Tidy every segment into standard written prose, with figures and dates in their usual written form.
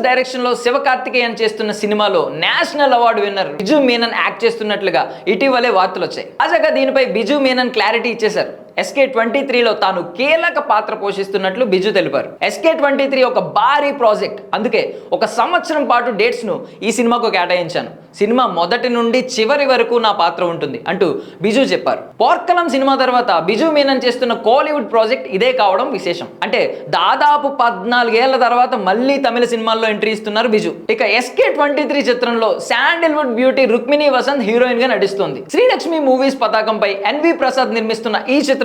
Direction లో శివకార్తికేయన్ చేస్తున్న సినిమాలో national award winner Biju Menon act చేస్తున్నట్లుగా ఇటీవలే వార్తలు వచ్చాయి. తాజాగా దీనిపై బిజు మీనన్ క్లారిటీ ఇచ్చేశారు. SK23లో తాను కీలక పాత్ర పోషిస్తున్నట్లు బిజు తెలిపారు. SK23 ఒక భారీ ప్రాజెక్ట్, అందుకే ఒక సంవత్సరం పాటు డేట్స్ ను ఈ సినిమాకు కేటాయించాను. సినిమా మొదటి నుండి చివరి వరకు నా పాత్ర ఉంటుంది అంటూ బిజు చెప్పారు. పోర్కలం సినిమా తర్వాత బిజు మీనన్ చేస్తున్న కోలీవుడ్ ప్రాజెక్ట్ ఇదే కావడం విశేషం. అంటే దాదాపు 14 ఏళ్ల తర్వాత మళ్ళీ తమిళ సినిమాల్లో ఎంట్రీ ఇస్తున్నారు బిజు. ఇక SK23 చిత్రంలో శాండిల్వుడ్ బ్యూటీ రుక్మిణి వసంత్ హీరోయిన్ గా నటిస్తోంది. శ్రీలక్ష్మి మూవీస్ పతాకంపై NV ప్రసాద్ నిర్మిస్తున్న ఈ చిత్రంలో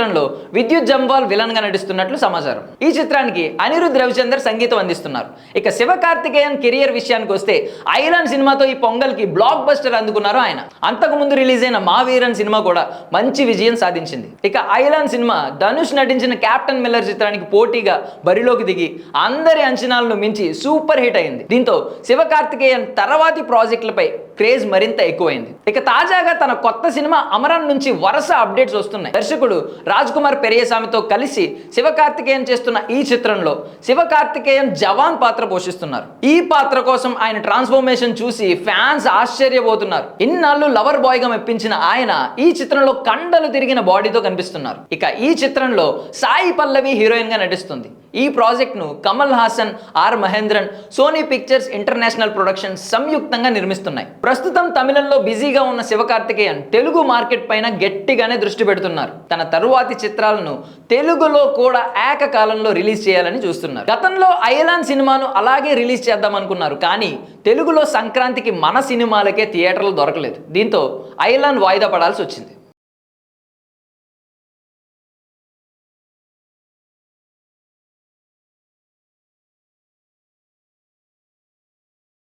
విద్యుత్ జంవాల్ విలన్ గా నటిస్తున్నట్లు సమాచారం. ఈ చిత్రానికి అనిరుద్ రవిచందర్ సంగీతం అందిస్తున్నారు. ఇక శివకార్తికేయన్ కెరియర్ విషయానికి వస్తే ఐలాండ్ సినిమాతో ఈ పొంగల్ కి బ్లాక్ బస్టర్ అందుకున్నారు ఆయన. అంతకు ముందు రిలీజ్ అయిన మా వీరన్ సినిమా కూడా మంచి విజయం సాధించింది. ఇక ఐలాండ్ సినిమా ధనుష్ నటించిన కెప్టెన్ మిల్లర్ చిత్రానికి పోటీగా బరిలోకి దిగి అందరి అంచనాలను మించి సూపర్ హిట్ అయింది. దీంతో శివకార్తికేయన్ తర్వాతి ప్రాజెక్టులపై క్రేజ్ మరింత ఎక్కువైంది. ఇక తాజాగా తన కొత్త సినిమా అమరన్ నుంచి వరుస అప్డేట్స్ వస్తున్నాయి. దర్శకుడు రాజ్ కుమార్ పెరియసామితో కలిసి శివకార్తికేయన్ చేస్తున్న ఈ చిత్రంలో శివకార్తికేయన్ జవాన్ పాత్ర పోషిస్తున్నారు. ఈ పాత్ర కోసం ఆయన ట్రాన్స్ఫర్మేషన్ చూసి ఫ్యాన్స్ ఆశ్చర్యపోతున్నారు. ఇన్నాళ్ళు లవర్ బాయ్ గా మెప్పించిన ఆయన ఈ చిత్రంలో కండలు తిరిగిన బాడీతో కనిపిస్తున్నారు. ఇక ఈ చిత్రంలో సాయి పల్లవి హీరోయిన్ గా నటిస్తుంది. ఈ ప్రాజెక్ట్ ను Kamal Haasan, R Mahendran, Sony Pictures International Productions సంయుక్తంగా నిర్మిస్తున్నాయి. ప్రస్తుతం తమిళంలో బిజీగా ఉన్న శివకార్తికేయన్ తెలుగు మార్కెట్ పైన గట్టిగానే దృష్టి పెడుతున్నారు. తన తరువాతి చిత్రాలను తెలుగులో కూడా ఏకకాలంలో రిలీజ్ చేయాలని చూస్తున్నారు. గతంలో ఐలాండ్ సినిమాను అలాగే రిలీజ్ చేద్దాం అనుకున్నారు, కానీ తెలుగులో సంక్రాంతికి మన సినిమాలకే థియేటర్లు దొరకలేదు. దీంతో ఐలాండ్ వాయిదా పడాల్సి వచ్చింది.